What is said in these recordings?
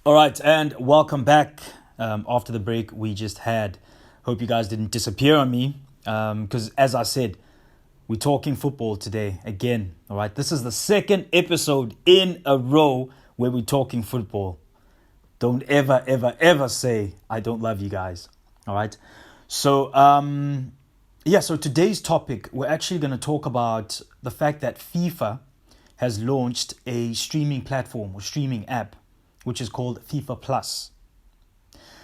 All right, and welcome back after the break we just had. Hope you guys didn't disappear on me because, as I said, we're talking football today again. All right, this is the second episode in a row where we're talking football. Don't ever, ever, ever say I don't love you guys. All right, so so today's topic we're actually going to talk about the fact that FIFA has launched a streaming platform or streaming app which is called FIFA Plus.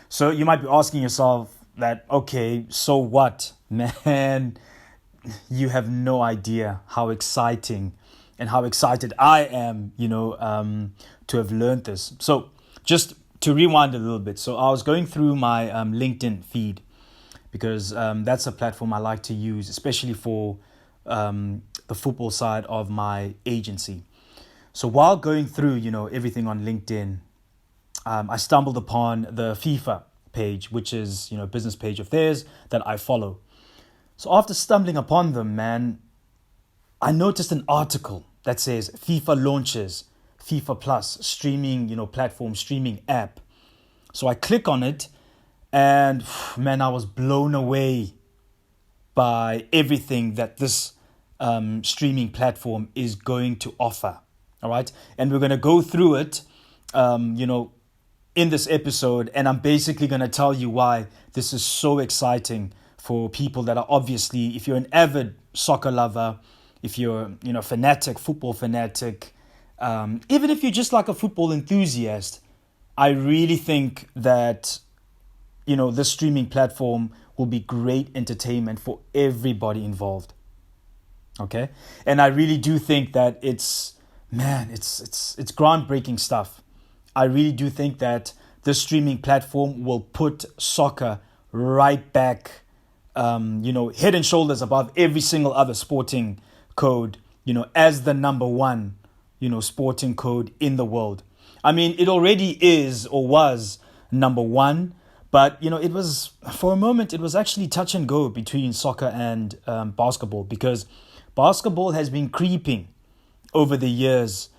So you might be asking yourself that, okay, so what? Man, you have no idea how exciting and how excited I am, to have learned this. So just to rewind a little bit. So I was going through my LinkedIn feed because that's a platform I like to use, especially for the football side of my agency. So while going through, everything on LinkedIn, I stumbled upon the FIFA page, which is, a business page of theirs that I follow. So after stumbling upon them, man, I noticed an article that says FIFA launches FIFA Plus streaming, platform streaming app. So I click on it and man, I was blown away by everything that this streaming platform is going to offer. All right. And we're going to go through it, in this episode, and I'm basically going to tell you why this is so exciting for people that are obviously, if you're an avid soccer lover, if you're, football fanatic, even if you're just like a football enthusiast, I really think that, this streaming platform will be great entertainment for everybody involved. Okay. And I really do think that it's groundbreaking stuff. I really do think that this streaming platform will put soccer right back, head and shoulders above every single other sporting code, as the number one, sporting code in the world. I mean, it already is or was number one, but, it was, for a moment, it was actually touch and go between soccer and basketball, because basketball has been creeping over the years,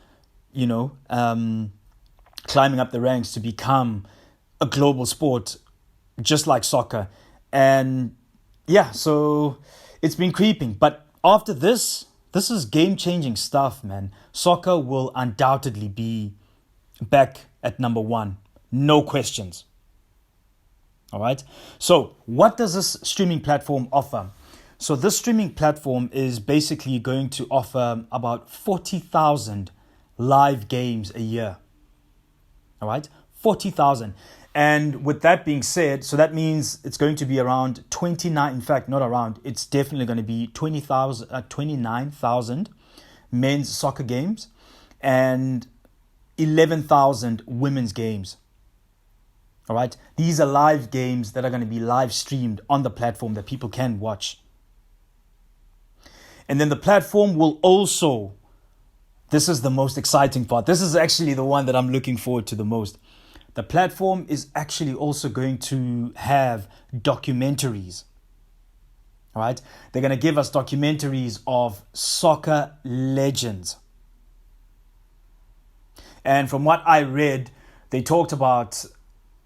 climbing up the ranks to become a global sport, just like soccer. And so it's been creeping. But after this is game-changing stuff, man. Soccer will undoubtedly be back at number one. No questions. All right. So what does this streaming platform offer? So this streaming platform is basically going to offer about 40,000 live games a year. All right, 40,000. And with that being said, so that means it's going to be around 29, in fact, not around, it's definitely going to be 29,000 men's soccer games and 11,000 women's games. All right, these are live games that are going to be live streamed on the platform that people can watch. And then the platform will also, this is the most exciting part. This is actually the one that I'm looking forward to the most. The platform is actually also going to have documentaries. All right. They're going to give us documentaries of soccer legends. And from what I read, they talked about,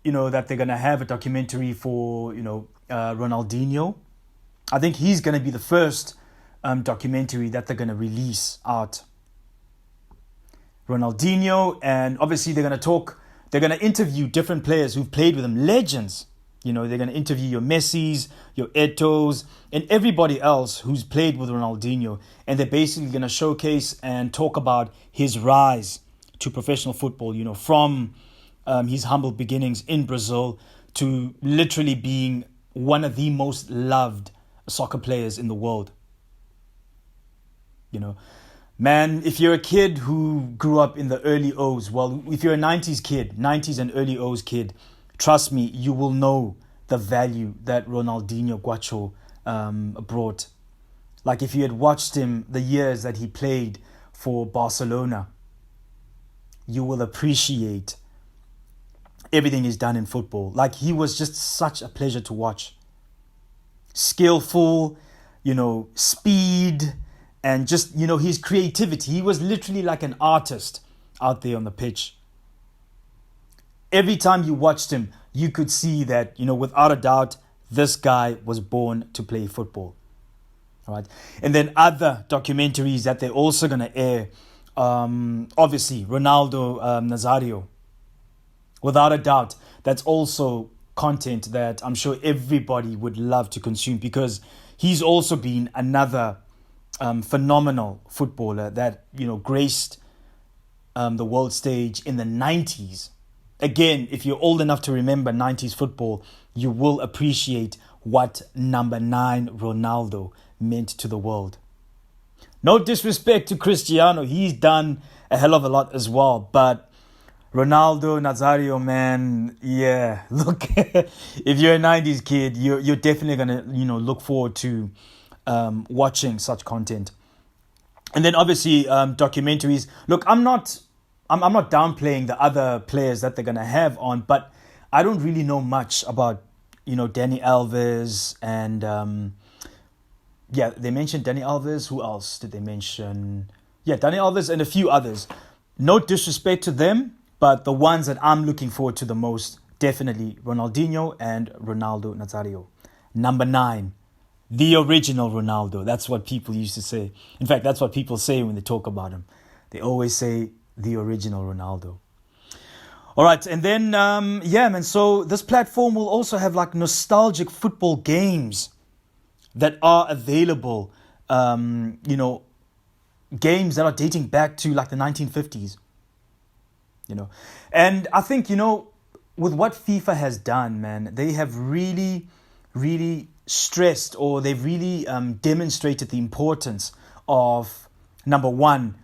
that they're going to have a documentary for, Ronaldinho. I think he's going to be the first documentary that they're going to release out. Ronaldinho, and obviously they're going to interview different players who've played with him, legends. They're going to interview your Messis, your Eto'os, and everybody else who's played with Ronaldinho. And they're basically going to showcase and talk about his rise to professional football, from his humble beginnings in Brazil to literally being one of the most loved soccer players in the world. Man, if you're a kid who grew up in the early O's, well, if you're a 90s and early O's kid, trust me, you will know the value that Ronaldinho Guacho brought. Like if you had watched him the years that he played for Barcelona, you will appreciate everything he's done in football. Like he was just such a pleasure to watch. Skillful, speed, and just, his creativity. He was literally like an artist out there on the pitch. Every time you watched him, you could see that, without a doubt, this guy was born to play football. All right. And then other documentaries that they're also going to air, obviously, Ronaldo Nazario. Without a doubt, that's also content that I'm sure everybody would love to consume, because he's also been another phenomenal footballer that, graced the world stage in the 90s. Again, if you're old enough to remember 90s football, you will appreciate what number 9 Ronaldo meant to the world. No disrespect to Cristiano, he's done a hell of a lot as well, but Ronaldo Nazario, man, yeah, look, if you're a 90s kid, you're definitely going to, look forward to watching such content. And then obviously documentaries. Look, I'm not downplaying the other players that they're going to have on, but I don't really know much about, Dani Alves and, they mentioned Dani Alves. Who else did they mention? Yeah, Dani Alves and a few others. No disrespect to them, but the ones that I'm looking forward to the most, definitely Ronaldinho and Ronaldo Nazario. Number 9, the original Ronaldo. That's what people used to say. In fact, that's what people say when they talk about him. They always say the original Ronaldo. All right, and then, man, so this platform will also have like nostalgic football games that are available, games that are dating back to like the 1950s. And I think, with what FIFA has done, man, they have really, really stressed, or they've really demonstrated the importance of, number one,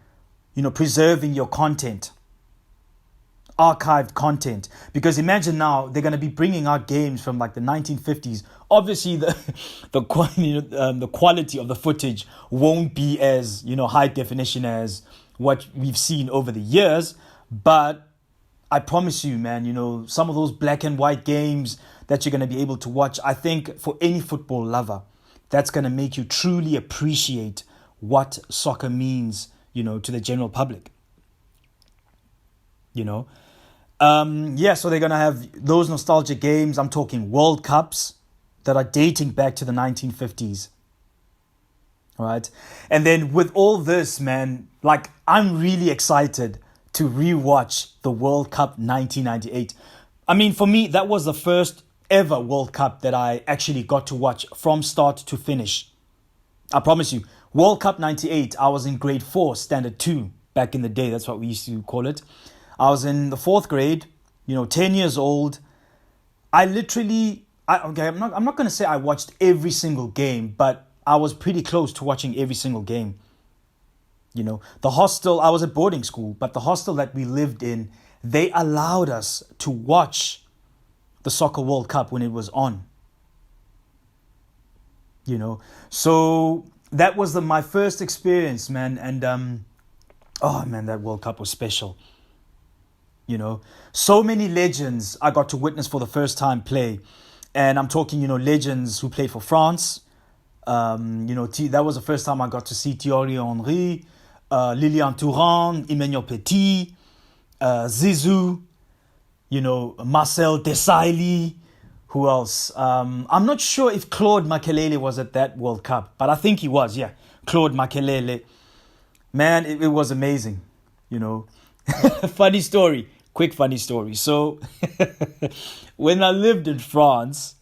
preserving your content, archived content. Because imagine now they're going to be bringing out games from like the 1950s. Obviously, the quality of the footage won't be as, high definition as what we've seen over the years. But I promise you, man, some of those black and white games that you're going to be able to watch, I think for any football lover, that's going to make you truly appreciate what soccer means, to the general public. So they're going to have those nostalgic games. I'm talking World Cups that are dating back to the 1950s. All right. And then with all this, man, like I'm really excited to rewatch the World Cup 1998. I mean, for me, that was the first ever World Cup that I actually got to watch from start to finish. I promise you, World Cup 98, I was in grade 4, standard 2, back in the day. That's what we used to call it. I was in the 4th grade, 10 years old. I'm not going to say I watched every single game, but I was pretty close to watching every single game. The hostel, I was at boarding school, but the hostel that we lived in, they allowed us to watch the Soccer World Cup when it was on. So that was my first experience, man. And, that World Cup was special. So many legends I got to witness for the first time play. And I'm talking, legends who played for France. That was the first time I got to see Thierry Henry, Lilian Thuram, Emmanuel Petit, Zizou, Marcel Desailly. Who else? I'm not sure if Claude Makelele was at that World Cup, but I think he was, yeah. Claude Makelele. Man, it was amazing, Quick funny story. So, when I lived in France,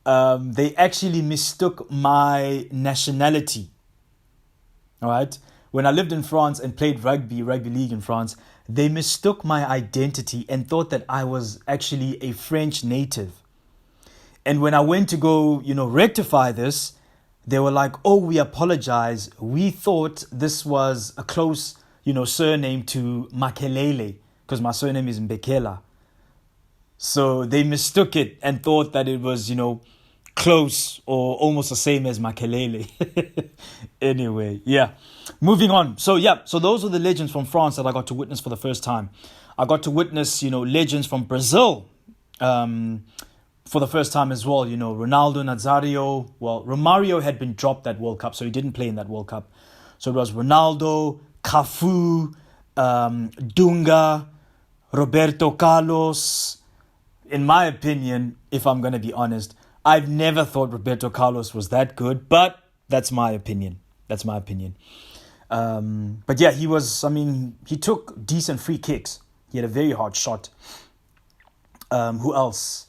they actually mistook my nationality. All right? When I lived in France and played rugby league in France, they mistook my identity and thought that I was actually a French native. And when I went to go, rectify this, they were like, oh, we apologize. We thought this was a close, surname to Makelele, because my surname is Mbekela. So they mistook it and thought that it was, close or almost the same as Makelele. Anyway, yeah. Moving on. So those are the legends from France that I got to witness for the first time. I got to witness, legends from Brazil for the first time as well. Ronaldo Nazario. Well, Romario had been dropped that World Cup, so he didn't play in that World Cup. So it was Ronaldo, Cafu, Dunga. Roberto Carlos. In my opinion, if I'm going to be honest, I've never thought Roberto Carlos was that good, but that's my opinion. That's my opinion. But yeah, he took decent free kicks. He had a very hard shot. Who else?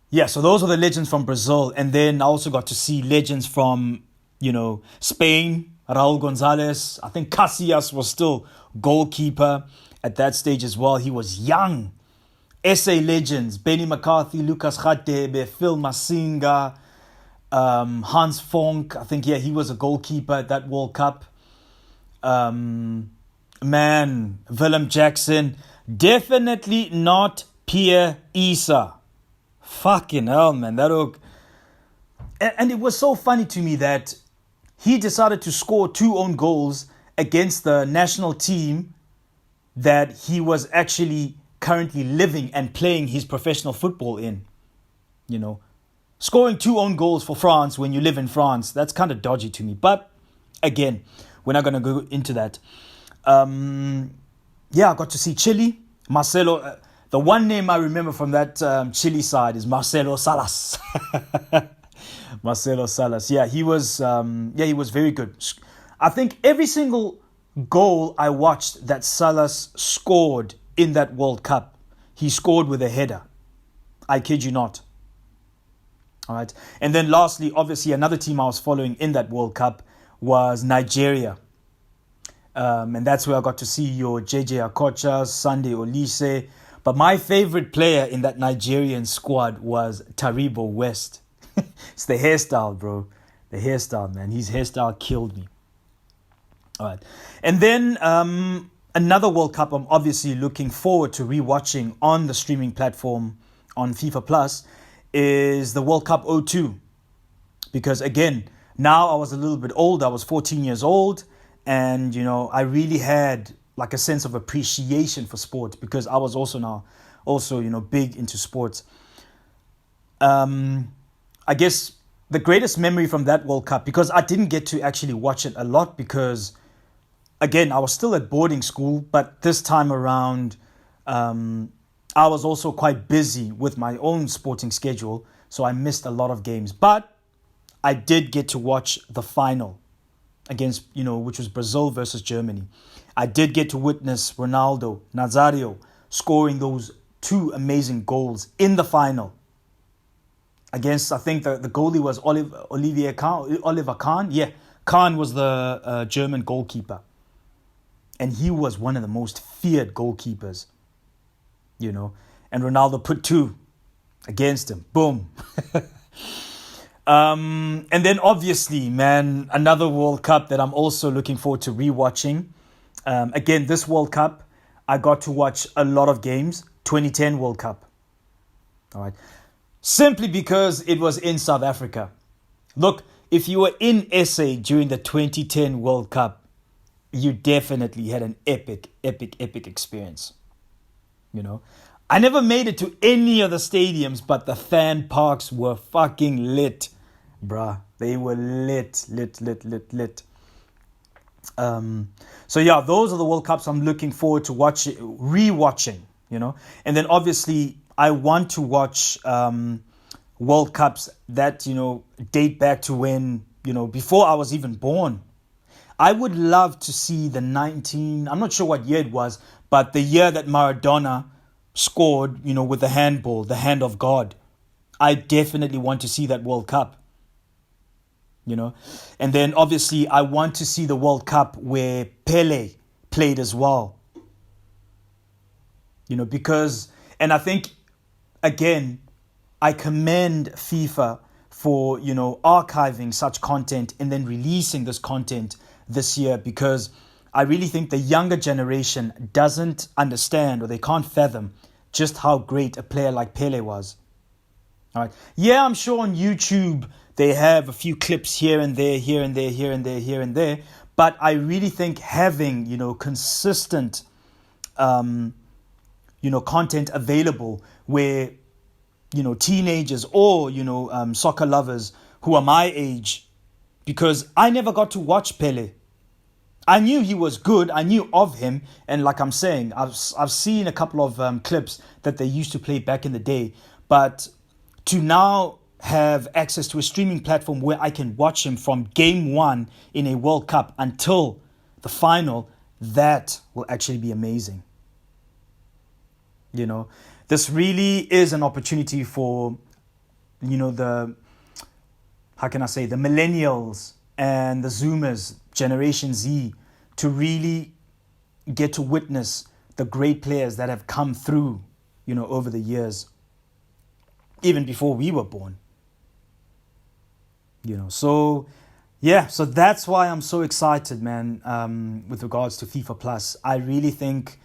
Yeah, so those are the legends from Brazil. And then I also got to see legends from, Spain. Raul Gonzalez. I think Casillas was still goalkeeper at that stage as well. He was young. SA legends, Benny McCarthy, Lucas Radebe, Phil Masinga, Hans Fonk. I think, he was a goalkeeper at that World Cup. Willem Jackson. Definitely not Pierre Issa. Fucking hell, man. And it was so funny to me that he decided to score 2 own goals against the national team that he was actually currently living and playing his professional football in. Scoring 2 own goals for France when you live in France, that's kind of dodgy to me. But again, we're not going to go into that. I got to see Chile. Marcelo, the one name I remember from that Chile side is Marcelo Salas. Marcelo Salas. Yeah, he was very good. I think every single goal I watched that Salas scored in that World Cup, he scored with a header. I kid you not. All right. And then lastly, obviously, another team I was following in that World Cup was Nigeria. And that's where I got to see your JJ Akocha, Sunday Olise. But my favorite player in that Nigerian squad was Taribo West. It's the hairstyle, bro. The hairstyle, man. His hairstyle killed me. All right. And then another World Cup I'm obviously looking forward to rewatching on the streaming platform on FIFA Plus is the World Cup 02. Because again, now I was a little bit old. I was 14 years old. And, I really had like a sense of appreciation for sport because I was also big into sports. I guess the greatest memory from that World Cup, because I didn't get to actually watch it a lot because, again, I was still at boarding school, but this time around, I was also quite busy with my own sporting schedule, so I missed a lot of games. But I did get to watch the final against, which was Brazil versus Germany. I did get to witness Ronaldo Nazario scoring those 2 amazing goals in the final. Against, I think the goalie was Oliver Kahn. Yeah, Kahn was the German goalkeeper. And he was one of the most feared goalkeepers, And Ronaldo put 2 against him. Boom. And then obviously, man, another World Cup that I'm also looking forward to rewatching. Again, this World Cup, I got to watch a lot of games. 2010 World Cup. All right. Simply because it was in South Africa. Look, if you were in SA during the 2010 World Cup, you definitely had an epic experience. I never made it to any of the stadiums, but the fan parks were fucking lit, bruh. They were lit. So yeah, those are the World Cups I'm looking forward to rewatching, And then obviously I want to watch World Cups that, date back to when, before I was even born. I would love to see I'm not sure what year it was, but the year that Maradona scored, with the handball, the hand of God. I definitely want to see that World Cup. And then obviously I want to see the World Cup where Pele played as well. Because, and I think, again, I commend FIFA for, archiving such content and then releasing this content this year, because I really think the younger generation doesn't understand, or they can't fathom just how great a player like Pele was. All right. Yeah, I'm sure on YouTube they have a few clips here and there, but I really think having, consistent, content available where, teenagers or, soccer lovers who are my age, because I never got to watch Pele. I knew he was good. I knew of him, and like I'm saying, I've seen a couple of clips that they used to play back in the day. But to now have access to a streaming platform where I can watch him from game one in a World Cup until the final, that will actually be amazing. You know, this really is an opportunity for, the, how can I say, the millennials and the Zoomers, Generation Z, to really get to witness the great players that have come through, over the years, even before we were born. So yeah, so that's why I'm so excited, man, with regards to FIFA Plus. I really think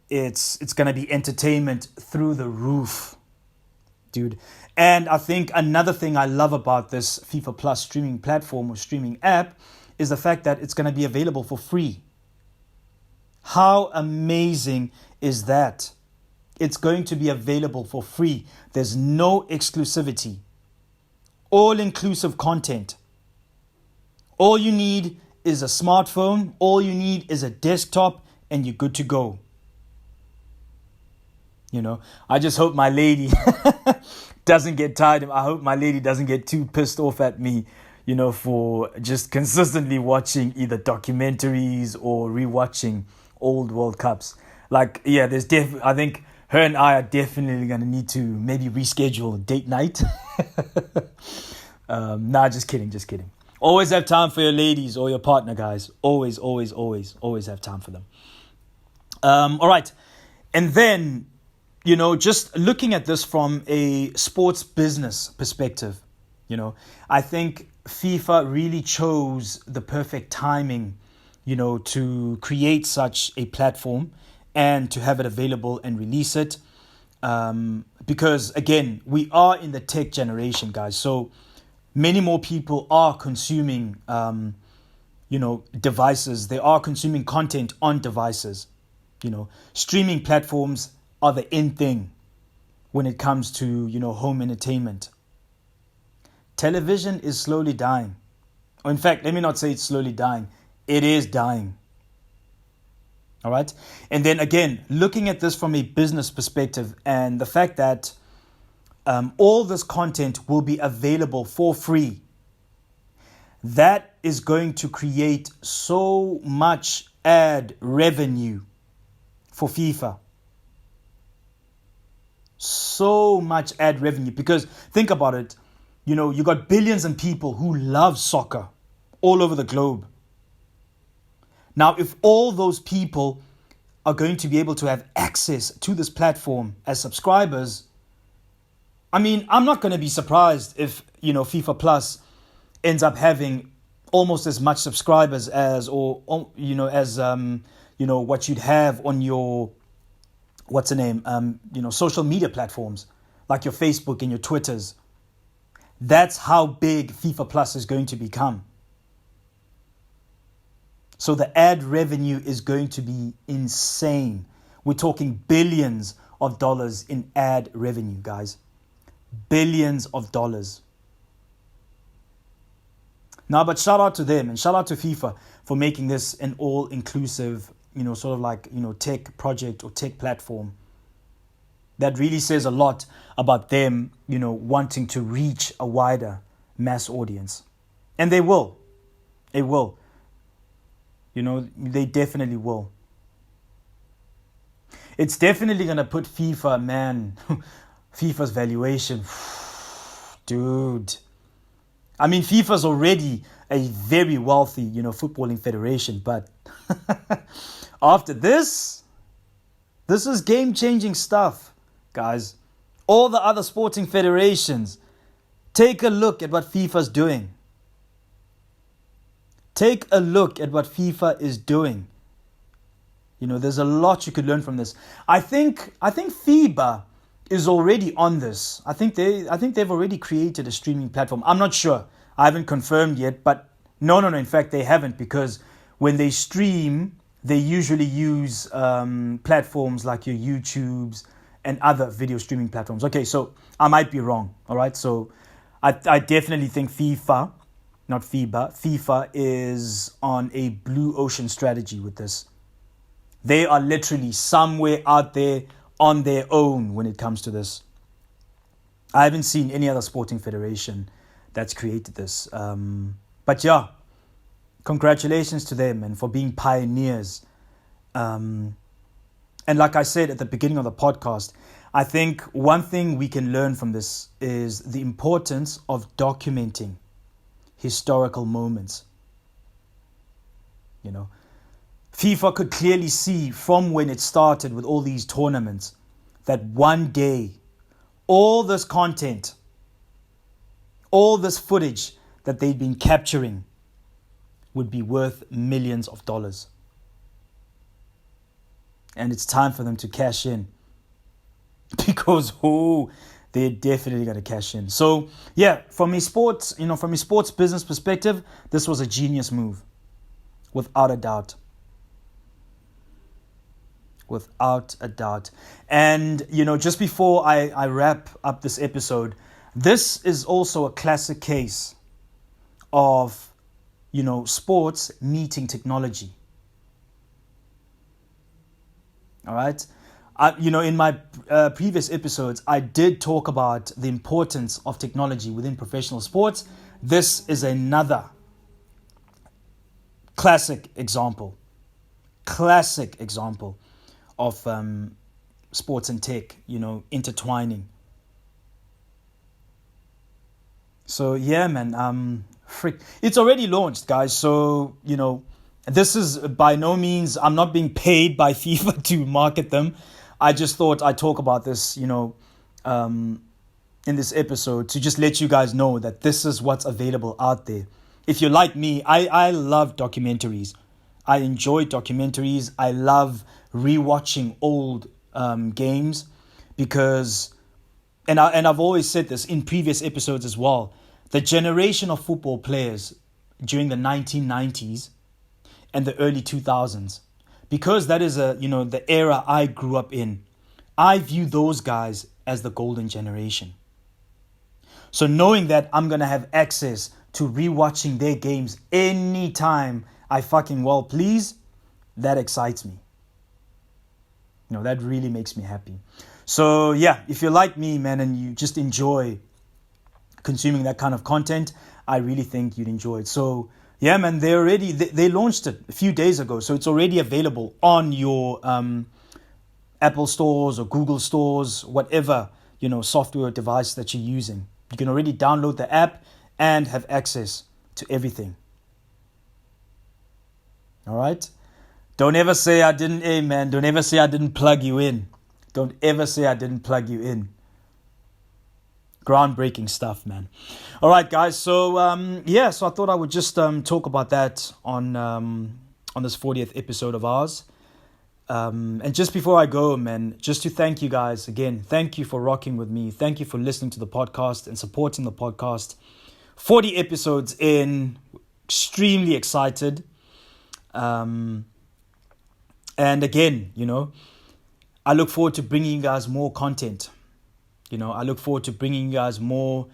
it's going to be entertainment through the roof, dude. And I think another thing I love about this FIFA Plus streaming platform or streaming app is the fact that it's going to be available for free. How amazing is that? It's going to be available for free. There's no exclusivity. All-inclusive content. All you need is a smartphone. All you need is a desktop, and you're good to go. I just hope my lady doesn't get tired. I hope my lady doesn't get too pissed off at me, for just consistently watching either documentaries or rewatching old World Cups. Like, yeah, I think her and I are definitely going to need to maybe reschedule date night. Nah, just kidding. Always have time for your ladies or your partner, guys. Always have time for them. All right. And then, just looking at this from a sports business perspective, I think FIFA really chose the perfect timing, to create such a platform and to have it available and release it. Because, again, we are in the tech generation, guys. So many more people are consuming, devices. They are consuming content on devices. Streaming platforms are the in thing when it comes to, home entertainment. Television is slowly dying. Or in fact, let me not say it's slowly dying. It is dying. All right. And then again, looking at this from a business perspective and the fact that all this content will be available for free, that is going to create so much ad revenue for FIFA. So much ad revenue, because think about it, you got billions of people who love soccer all over the globe. Now, if all those people are going to be able to have access to this platform as subscribers, I mean, I'm not going to be surprised if, FIFA Plus ends up having almost as much subscribers as what you'd have on your, social media platforms like your Facebook and your Twitters. That's how big FIFA Plus is going to become. So the ad revenue is going to be insane. We're talking billions of dollars in ad revenue, guys. Billions of dollars. Now, but shout out to them and shout out to FIFA for making this an all-inclusive, tech project or tech platform. That really says a lot about them, wanting to reach a wider mass audience. And they will. They will. They definitely will. It's definitely going to put FIFA's valuation. Dude. I mean, FIFA's already a very wealthy, footballing federation. But after this is game-changing stuff, guys. All the other sporting federations, take a look at what FIFA's doing. Take a look at what FIFA is doing. There's a lot you could learn from this. I think FIBA is already on this. I think they've already created a streaming platform. I'm not sure. I haven't confirmed yet, but no. In fact, they haven't, because when they stream, they usually use platforms like your YouTubes and other video streaming platforms. Okay, so I might be wrong. All right, so I definitely think FIFA not FIBA. FIFA is on a blue ocean strategy with this. They are literally somewhere out there on their own when it comes to this. I haven't seen any other sporting federation that's created this. But yeah, congratulations to them and for being pioneers. And like I said at the beginning of the podcast, I think one thing we can learn from this is the importance of documenting historical moments. You know, FIFA could clearly see from when it started with all these tournaments that one day all this content, all this footage that they'd been capturing would be worth millions of dollars. And it's time for them to cash in. Because they're definitely going to cash in. So yeah, from a sports business perspective, this was a genius move, without a doubt. Without a doubt. And just before I wrap up this episode, this is also a classic case of sports meeting technology. All right. In my previous episodes, I did talk about the importance of technology within professional sports. This is another classic example of sports and tech, intertwining. So yeah, man, it's already launched, guys. So, this is by no means, I'm not being paid by FIFA to market them. I just thought I'd talk about this, in this episode to just let you guys know that this is what's available out there. If you're like me, I love documentaries. I enjoy documentaries. I love rewatching old games because, and I've always said this in previous episodes as well, the generation of football players during the 1990s and the early 2000s, because that is the era I grew up in, I view those guys as the golden generation. So knowing that I'm going to have access to rewatching their games anytime I fucking well please, that excites me. That really makes me happy. So yeah, if you're like me, man, and you just enjoy consuming that kind of content, I really think you'd enjoy it. So yeah, man, they launched it a few days ago, so it's already available on your Apple stores or Google stores, whatever software device that you're using. You can already download the app and have access to everything. All right. Don't ever say I didn't, man. Don't ever say I didn't plug you in. Don't ever say I didn't plug you in. Groundbreaking stuff, man. All right, guys. So, so I thought I would just talk about that on this 40th episode of ours. And just before I go, man, just to thank you guys again. Thank you for rocking with me. Thank you for listening to the podcast and supporting the podcast. 40 episodes in. Extremely excited. And again, I look forward to bringing you guys more content. I look forward to bringing you guys more.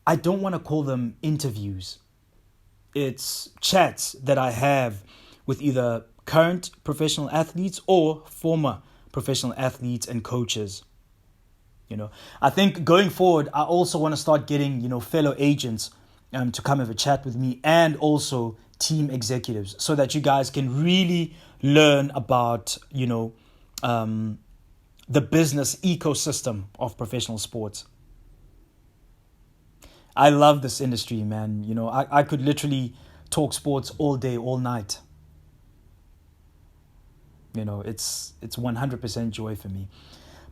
I don't want to call them interviews. It's chats that I have with either current professional athletes or former professional athletes and coaches. I think going forward, I also want to start getting, fellow agents to come have a chat with me, and also team executives, so that you guys can really learn about, the business ecosystem of professional sports. I love this industry, man. I could literally talk sports all day, all night. It's 100% joy for me.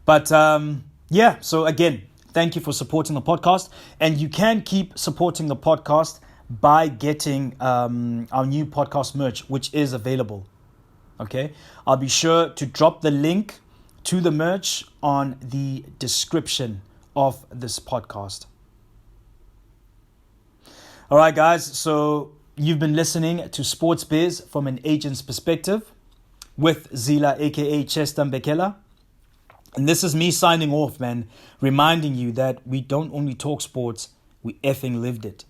But so again, thank you for supporting the podcast. And you can keep supporting the podcast by getting our new podcast merch, which is available. Okay, I'll be sure to drop the link to the merch on the description of this podcast. All right, guys. So you've been listening to Sports Biz from an agent's perspective with Zila, aka Chester Mbekela. And this is me signing off, man, reminding you that we don't only talk sports, we effing lived it.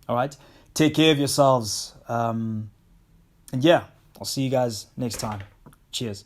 All right. Take care of yourselves. And yeah, I'll see you guys next time. Cheers.